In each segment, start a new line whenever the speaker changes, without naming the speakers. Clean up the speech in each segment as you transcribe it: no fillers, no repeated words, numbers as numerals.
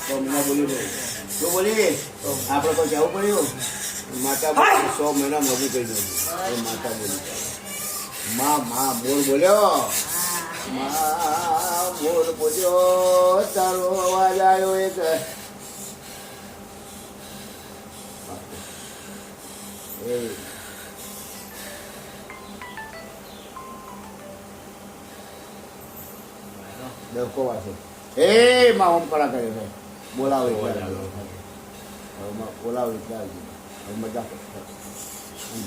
તો મહિના બોલી રહી તો બોલી આપણે કોઈ જવું પડ્યું માતા બોલી 100 મહિના મોગું કહી દઉં માતા બોલી માં બોલ બોલ્યો માં બોલ બોલ્યો તારો અવાજ આવ્યો એક દેવકો વાસે માં ઓમ કળા કરે છે બોલાવે બોલાવે મજા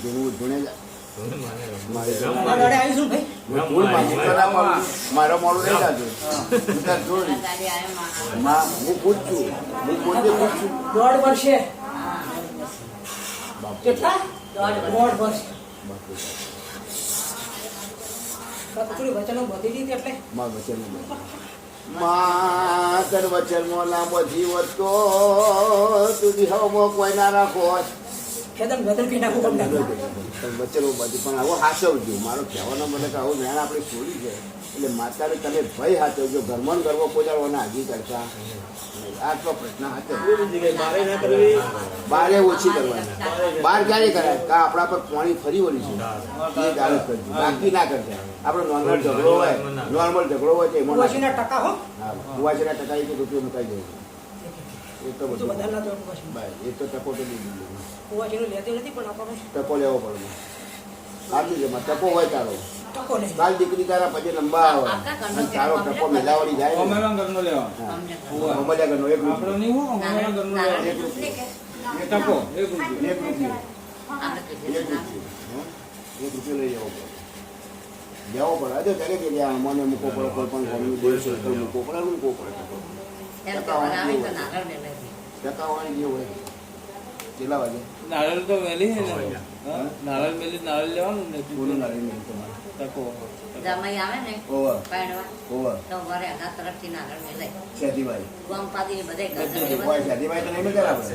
જૂનું જૂને મારો મોડું નહીં થતું હું પૂછું હું પોતે પૂછું
1.5 વર્ષે કેટલા 1.5 વર્ષ થોડી વચનો બધી દીધી એટલે
તર વચનમાં ના બધી વધતો સુધી હવામાં કોઈ ના રાખો
ખેતર બદલ કઈ નાખું
વચનો બધી પણ આવો હાચવજો મારો કહેવાનો મતલબ આવું જ્ઞાન આપણે છોડી છે એટલે માતાને તમે ભય હાચવજો ઘરમાં ગરવો પોજાડવાના હાજી કરતા આટલો પ્રશ્ન બારે ઓછી કરવાની બાર ક્યારે કરાય કા આપણા પર પાણી ફરી વળી છે એ ગાળો કરજો બાકી ના કરતા આપણો નોર્મલ ઝઘડો હોય તો એમાં
કુવાસીના ટકા હો
કુવાસીના ટકા એક રૂપિયો મુકાઈ જાય એ તો બધું એ તો ટકો તો
કુવાસીનું લેતી નથી પણ આપણે
ટકો લેવો પડે આપી દે ટકો હોય તારો
ટકો નહીં
કાલ દીકરી તારા પછી લંબા આવે અને તારો ટકો મેલાવડી જાય
ઓમેલા ઘરનો લેવા
ઓમેલા ઘરનો એક
આપણો નહીં હો ઓમેલા ઘરનો લેવા એ ટકો એક રૂપિયો
લઈ જવો પડે હજુ દરેક જગ્યાએ મને મૂકવો પડે કોઈ પણ ઘરનું 150 મૂકવો પડે ટકાવાળી જે હોય કેટલા વાગે
નાળિયેર તો વેલી છે ને નાળિયેર મેલી નાળિયેર લેવાનું ને
બોલું નાળી તમારે
ટકો
જમાઈ આવે ને
ઓવર
પાડવા
ઓવર
તો વરે આના તરફથી નાગર મેલે
શેતીભાઈ
ગોમપાદી બધે
શેતીભાઈ તો નહીં મેં આપણે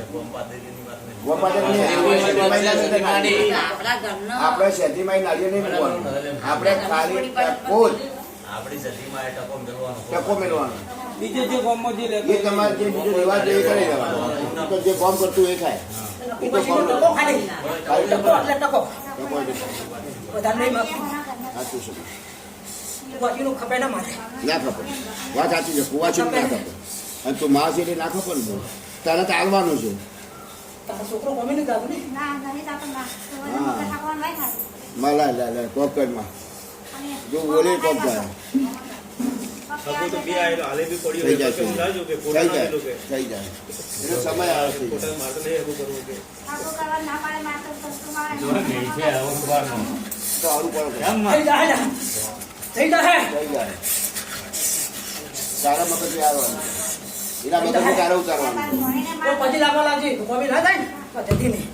આપણા ઘરનો
આપણે શેતીભાઈ નાળિયેર નહીં મૂકવાનું આપણે ખાલી ટકો જ
આપણી સતીમાં એ
ટકો મેળવાનો
બીજો જે ગામમાં જે
એ તમારે જે બીજો રિવાજ એ કરી દેવાનો તો જે કામ કરતું એ ખાય
કુવાસીનો ટકો ખાલી ટકો એટલે ટકો વધારે નહીં માગતું
સાચું છે
કુવાસીનું ખપે ના મારે
ના ખબર વાત સાચી છે કુવાચીનું ના ખબર અને તું માં છે એટલે ના ખબર ને તારે તો આવવાનું છે
તારો છોકરો ગમે નહીં જાતું ને
મળા લે કોકરમાં જો બોલે કોકર
તો બે આયેલો હાલે બી પડ્યો
થઈ જાય
તો લાજો કે
થઈ જાય થઈ જાય એનો સમય આવે છે
પોતા મારતો નહીં એવું કરવું કે
તો આવું પડે
થઈ જાય
થઈ જાય તારા મગજ આવવાનું એના મગજ તારે ઉતારવાનું
તો પછી લાગવા લાવજે તો કોઈ ના થાય ને તો જતી નહીં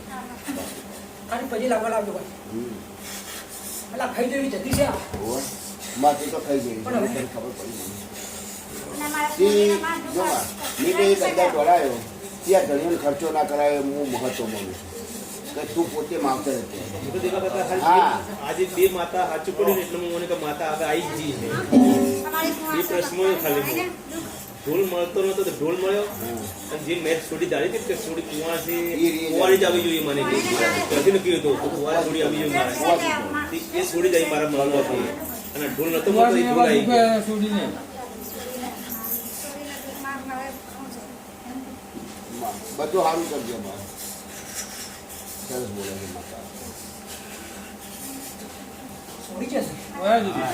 ખાલી પછી લાગવા લાવજો ભાઈ પેલા ખાઈ જેવી જતી છે
માથી તો ખાઈ ગઈ ખબર પડી મેં એ બધા દોડાયો ત્યાં ઘણીનો ખર્ચો ના કરાયો હું મહત્વ માનું છું કે તું પોતે માવતર હતી
આજે બે માતા સાચું પડ્યું ને એટલે હું મને કે માતા હવે આવી જ જઈ છે એ પ્રશ્નો ખાલી ઢોલ મળતો નતો તો ઢોલ મળ્યો અને જે મેચ છોડી દાડી હતી તે છોડી કુવારી જ આવી જોઈએ મને કદી નક્કી હતું કુવારી છોડી આવી જોઈએ મારે એ છોડી જાય મારા મળવાથી અને ઢોલ નતો મળતો એ ઢોલ આવી ગયો
છોડીને
બધું સારું કરજો માં સરસ બોલે છે માતા
છોડી છે
ઓયા દીધી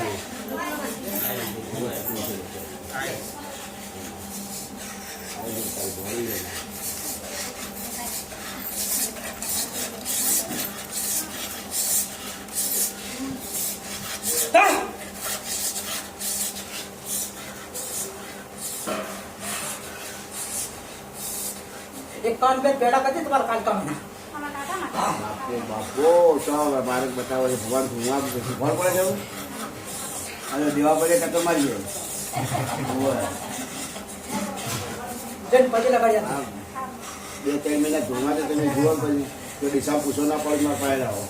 એક કાન पे पेड़ा करते तुम्हारा कान का महीना
બાપો ચાલો મારે બતાવો ભગવાન ભગવાન પડે છે અને દેવા પડે ટક્કર મારીએ
જન પછી લગાડ્યા
2-3 મહિના ધોવા તો તમે જુઓ પછી તો ડીસા પૂછો ના પડે માં પાડ્યા હો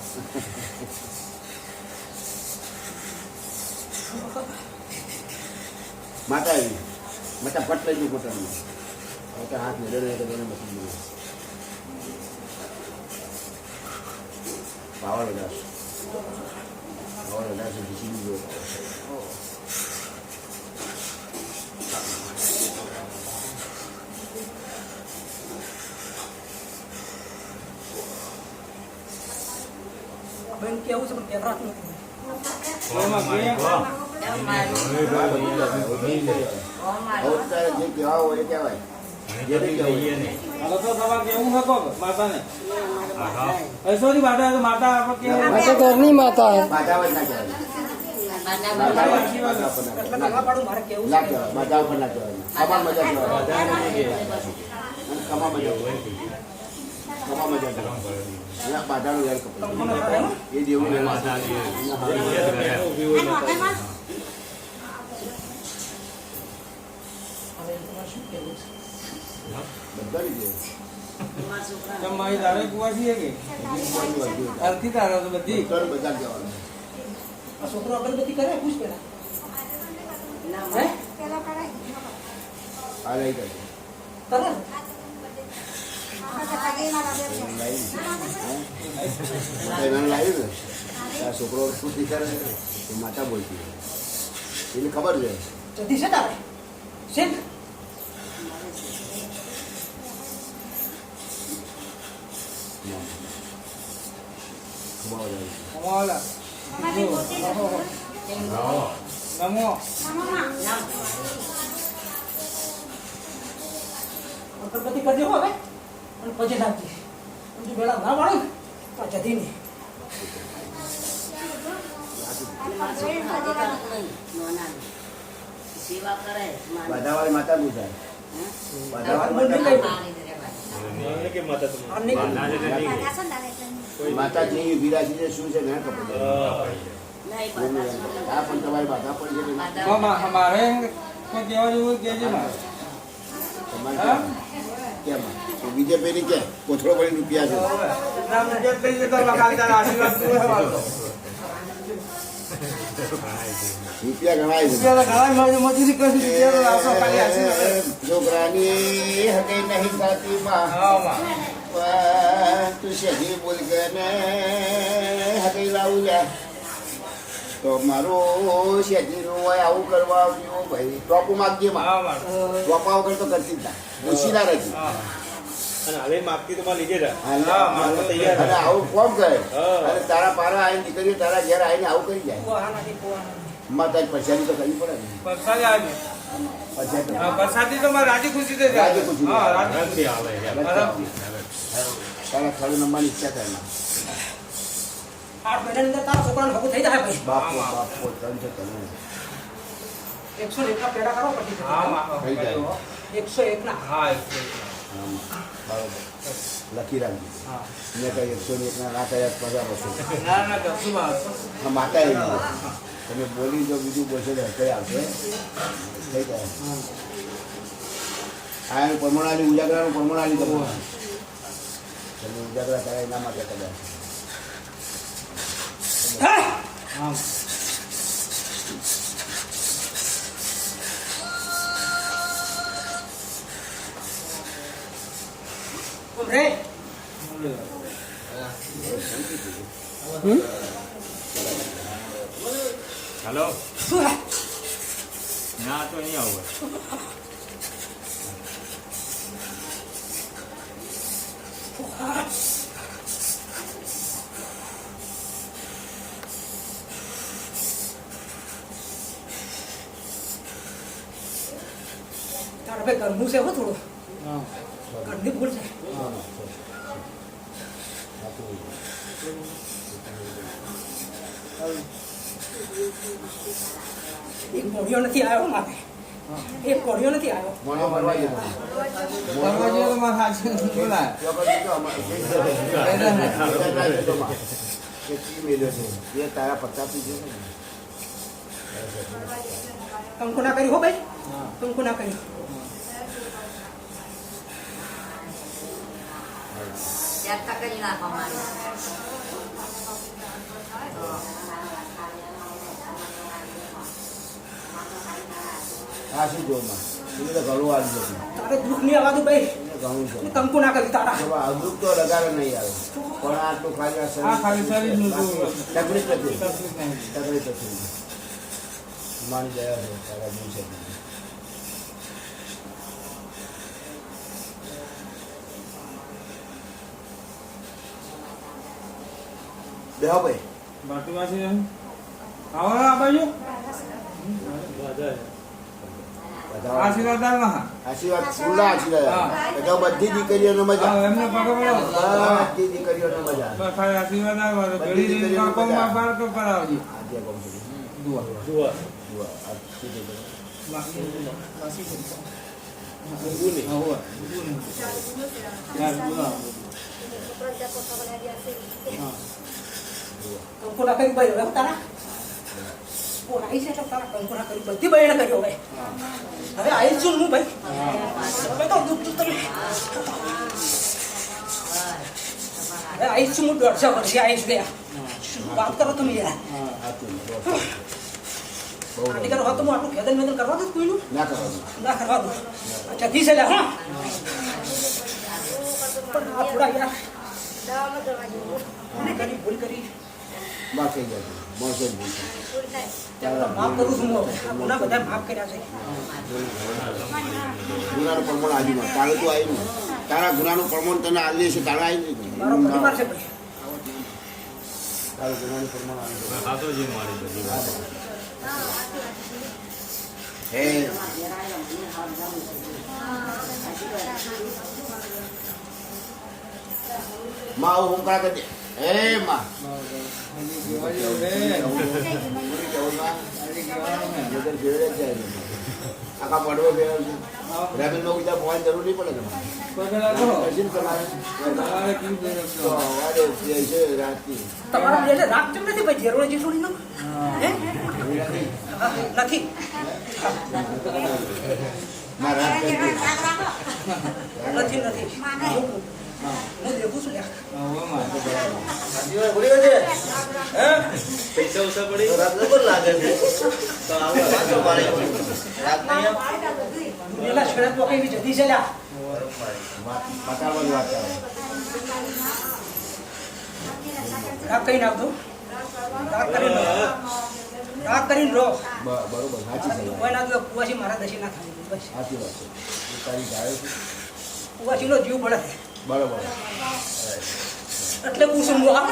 માતા આવી માતા ફટ લઈ ગયું પોતાનું કે હાથ મેળવ્યો નહીં તો તને બચી ગયું. પાવર વધારશે. પાવર વધારશે, ઘૂસી દીધો.
બેન કેવું છે પણ કેવરાત નથી.
ઓમાં ગયા.
કેમ માર્યું? કોણ માર્યું?
હવે તારે જે કહેવા હોય એ કહેવાય. જે બી કહેવું હોય.
હાલો તો તમારે કેવું હકો માતાને સોરી માતા માતા આપણે કેવું
આ તો ઘરની માતા હે.
બાધા જ ના કહેવાય.
બાધા
બાધા
બાધા.
પર ના
એટલે
કહેવાય.
ગળા પાડું મારે કેવું
ના
છે.
કહેવાય. બાધા પર ના કહેવાય. કમા મજા કહેવાય. અને કમા મજા કહેવાય. કમા મજા કહેવાય. અને બાધાનું યાર કપાય. એ દેવું નહીં.
ઊભી હોય માતા.
હવે તમારે શું કેવું છે?
બધાની દેવું.
મારા છોકરા.
તમારી તારે કુવા છીએ કે અરથી તારો તો બધી
બધાને બધા કહેવાનું.
આ છોકરો અગરબત્તી કરે પૂછ પેલા.
ના
હે?
મારે.
આ લઈ જાય.
તરત
લાવ્યું ને તારા છોકરો શું શીખે એ માતા બોલતી હોય. એને ખબર છે.
જલ્દી છે તારે શેઠ
ખબર છે.
અમાલા નમો
અગરબત્તી કરજો હો હવે અને પછી નાખજે. જો પેલા ના વાળો ને તો જતી નહીં.
મારા છોકરા હજી તરત નહીં. નાના. સેવા કરે.
બાધાવાળી માતા પૂછાય.
હે?
બાધાવાળી માતા
મારી દે ભાઈ.
મારે કે માતા
આ
તમારી.
નહીં
માતા જે ઊભી રાખી છે શું છે ને ખબર છે.
નહીં બાધા.
આ પણ તમારી બાધા પડી છે કે ના?
બાધા.
અમારે કોઈ કહેવા જેવું કેજે મારે
તમારે
હા?
કેમ તો બીજે પેલી કે કોથળો ભરીને રૂપિયા છે.
નામ જે કઈ જતો લખાવી તારા આશીર્વાદ તું હે મારો
રૂપિયા ગણાય છે.
રૂપિયા તો ઘણા મારી મજૂરી કરી રૂપિયા તો લાવશો ખાલી આશીર્વાદ
છોકરાની હકે નહીં થતી માં
હા માં
તું શેઠી બોલ કે ને હકે લાવું જા તો મારો શેઠી નું હોય આવું કરવા આવ્યો ભાઈ ટોપું માગજે માં
હા માં
ટોપા વગર તો કરતી જ ના ઓછીના રહેતી.
હા
અને હવે માગતી તો મારે લીધે જા.
અને
તૈયાર.
આવું કોમ કરે
હા.
અને તારા પારા આવીને દીકરીઓ તારા ઘેર આવીને આવું કરી જાય
પોવા નથી પોવા નથી.
માતા પૈસાની તો કરવી પડે ને
પરસાદી આવી
પૈસા
હા પરસાદી તો મારે રાજી ખુશી થી જાય.
રાજી ખુશી થી.
હા રાજી
આરામથી આવે.
આરામથી.
તારા ખરું નંબરની ઈચ્છા થાય ના
8 મહિનાની અંદર તારા છોકરાને ભેગું થઈ જાય ભાઈ.
બાપો બાપો ત્રણ છે તમે
101 ના પેડા કરો પછી
હા માં
થઈ જાય.
101 ના
હા
આમ, બરોબર લખી રાખજો
હા
મેં કઈ 101 ના ના કર્યા 50 વર્ષો
ના ના કશું માં
હા માતા એવી છે. તમે બોલી જો બીજું બોલશો તો હશે આવશે થઈ જાય આ એનું પરમણાલી ઉજાગરાનું પરમણાલી તમે તમે ઉજાગરા કરે એના માટે કદાચ
હા
હા
રે
હાલો
શું હે
ના તો નહીં આવું
તારે ભાઈ ઘરનું છે હો થોડું
હા
ઘરની ભૂલ છે. એક કોળિયો નથી આવ્યો મારે. એક કોળિયો નથી આવ્યો.
મોનો ભરવા જતો
કરવા જોઈએ તો મારે હાચી બોલાય
એ તારા પચાસી છે ને
કંકુ ના કર્યું હો ભાઈ
હા
કંકુ ના કર્યું.
ત્યાં તક જ નાખો મારી.
આ શું જોરમાં એને તો ઘણું આવી જતું
તારે દુઃખ નહીં આવવાનું ભાઈ
એને ઘણું છે
હું કંકુ ના કરી તારા
હવે અમૃત તો લગાડે નહીં આવે પણ આટલું ખાલી
આ ખાલી શરીરનું
તકલીફ નથી
તકલીફ નહીં.
તકલીફ નથી માની ગયા છે તારા દિવસે બેહો ભાઈ
બાટુ વાસી રહે. આવો આ બાજુ
બધા
આશીર્વાદ આલ ના.
આશીર્વાદ ખુલ્લા આશીર્વાદ બધા બધી દીકરીઓને મજા
આવો એમને પગે પડો.
બધી દીકરીઓને મજા
બસ ખાલી આશીર્વાદ આલવા. ઘડી દીધી કાપમાં બાર તો કરાવજો.
આજે કોમ છે
દુઆ.
જુઓ
જુઓ આ શું છે
આવો. યાર દુઆ. હા.
કંકુ ના કરી ભાઈ હવે તારા કોણ આવી છે તો તારા કંકુ ના કરી બધી ભાઈ એને કર્યો હવે હવે આવી છું હું ભાઈ હવે તો દુઃખ તું તમે હવે આવી છું હું 150 વર્ષે આવીશ ગયા શું વાત કરો તમે યાર આની કરો તો હું આટલું ખેદન મેદન કરવા દઉં કોઈનું
ના કરવાનું
ના કરવા દઉં અચ્છા દી છે હા પણ આ થોડા યાર ભૂલ કરી
બાકી જાય મોસે ભૂલ
માફ કરું છું હું આ ગુના બધા માફ કર્યા છે
ગુનાનું પ્રમાણ આવી માં તારે તું આવી ને તારા ગુનાનું પ્રમાણ તને આવી છે તારા આવી
મારો પરિવાર છે ભાઈ
તારું ગુનાનું પ્રમાણ આવી
ખાતો જ મારી બધી વાત.
હે માં આવું હું કરા કરજે હે માં આખા પડવો ફેરવ છે રેબલમાં બીજા ફોન જરૂર નહીં પડે દર્શન તમારે તો વારે છે રાતથી
તમારા બેને રાગ કેમ નથી ભાઈ જરૂર જે છોડી નાખ હે નથી
ના રાત
નથી નથી હું દેખું છું લ્યા
પૈસા ઓછા પડે
પેલા છેડા તો કઈ જતી છે લ્યા
પતાવવાની વાત કરે
રાગ કઈ નાખજો રાગ કરીને રહો
બરોબર સાચી છે
કોઈ ના દો કુવાસી મારા દશી ના થાય બસ
સાચી વાત છે એ તારી જાય છે
કુવાસીનો જીવ પડે
બરોબર
એટલે પૂછું હું આ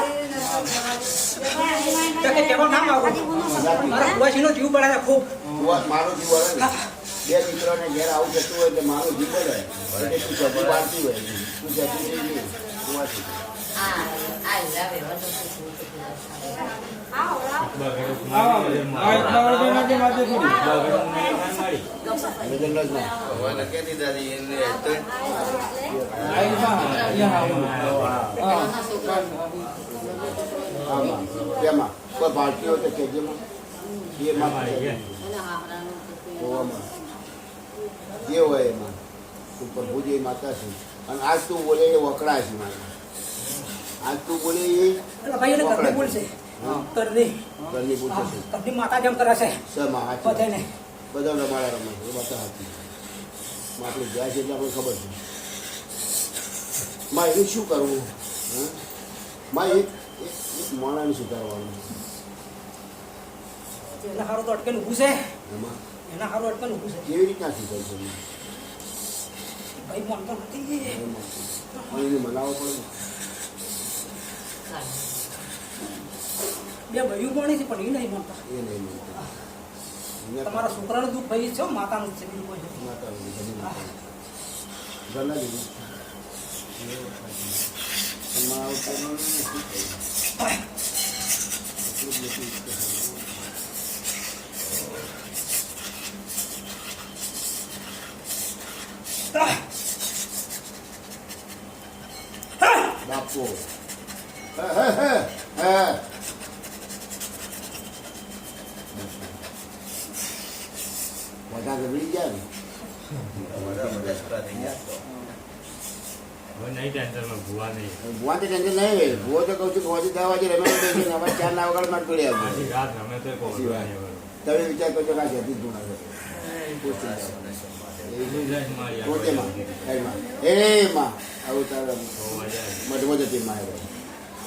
કે કેવા નામ આવું મારા કુવાસીનો જીવ પડે ખૂબ
મારો જીવ વળે ને બે મિત્રોને ઘેર આવું જતું હોય એટલે મારો જીવ પડે એટલે તું જતી પાડતી હોય તું જતી થઈ ગઈ તું વાંચી કેમાં કોઈ પાર્ટી હોય તો કેજેમાં જે હોય એમાં તું પ્રભુજી માતા છે અને આજ તું બોલે એ વકડા છે મારે આજ તું બોલે એ
ભાઈ એને ઘરની ભૂલ છે ઘરની
ઘરની ભૂલ છે
ઘરની માતા જેમ કરે છે
સમાં હાચી
બધાને
બધા રમાડા રમે એ માતા હાચી આપણે જાય છે એટલે આપણે ખબર છે માં એ શું કરવું હા માં એક માણાને સુધારવાનું
એના હારું તો અટકેલું ઊભું છે
એમાં
એના હારું અટકેલું ઊભું છે
કેવી રીતના સુધારી છે
ભાઈ માનતો નથી
એને મનાવવો પડે
બે ભાઈઓ કોણી છે પણ એ નહીં માનતા
ને એ નહીં માનતા
તમારા છોકરાનું દુઃખ ભાઈ છે માતાનું જ છે બીજું કોઈ નથી
માતા ઘરના જેવું એમાં શું બાપો બધા ગભરી ગયા ને
હવે નહીં ટેન્શનમાં ભૂવા નહીં.
ભુવાથી ટેન્શન નહીં ભુવો તો કહું છું ભુવાથી 10 વાગે રમે બેસીને હવે 4 ના વગાડ માં પડી આવ્યો
આખી રાત રમે તોય કોઈ વાંધો નહીં હવે.
તમે વિચાર કરજો કે આ જતી જ ગુના છે એ
એટલું જ મારી
પોતે માં સાઈડમાં એ માં આવું તારે મધમાં જતી માં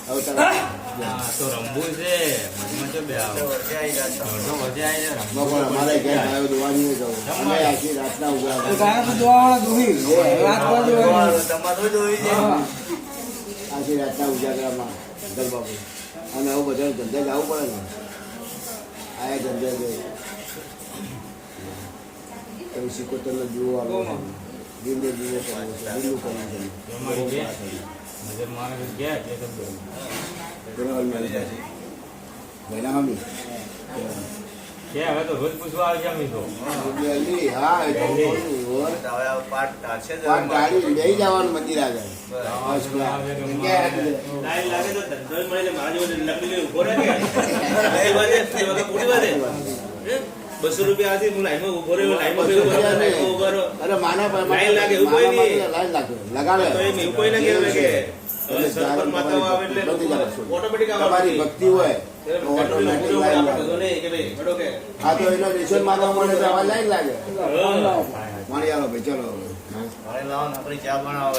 આવું તારે
હા તો રમવું છે મનમાં તો બે આવો અડધો વધે આવી જાય
બપોર અમારે ઘેર ગાયો દોવાની નહીં જવું અમે આખી રાતના ઉભા
તો ગાય તો દોવાવાળા દોહી રાત પર દોહી
આખી રાતના ઉજાગરામાં ગરબાબુ અને આવું બધા ધંધે જવું પડે ને આ ધંધે ગઈ તમે સિકોતરને જુઓ આવે દિલ્હી જુઓ કરવું છે દિલ્હી કરવું છે
તમારી બે નજર મારે ગયા એટલે તો
ભાઈના મમ્મી
કે હવે તો રોજ પૂછવા આવી જામી તો
દિલ્હી હા એ તો બોલું પાટ ગાડી લઈ જવાનું મંદિર આગળ
લાઈન લાગે તો ધંધો મળે એટલે મારા જેવો લકડી ઉભો રહે કે એ વાતે એ વખત પૂરી વાતે 200 રૂપિયા આથી હું લાઈનમાં ઉભો રહ્યો લાઈનમાં ઉભો રહ્યો
અરે માના
લાઈન લાગે એવું કોઈ નહીં
લાઈન લાગે લગાડે
તો એમ એવું કોઈ ના કહેવાય કે સરપંચ માતાઓ આવે એટલે ઓટોમેટિક
તમારી ભક્તિ હોય તો ઓટોમેટિક લાઈન લાગે હા તો એનો રેશન માનવા મળે તો આવા લાઈન લાગે પાણી આલો ભાઈ ચલો
લાવો આપણી ચા બનાવો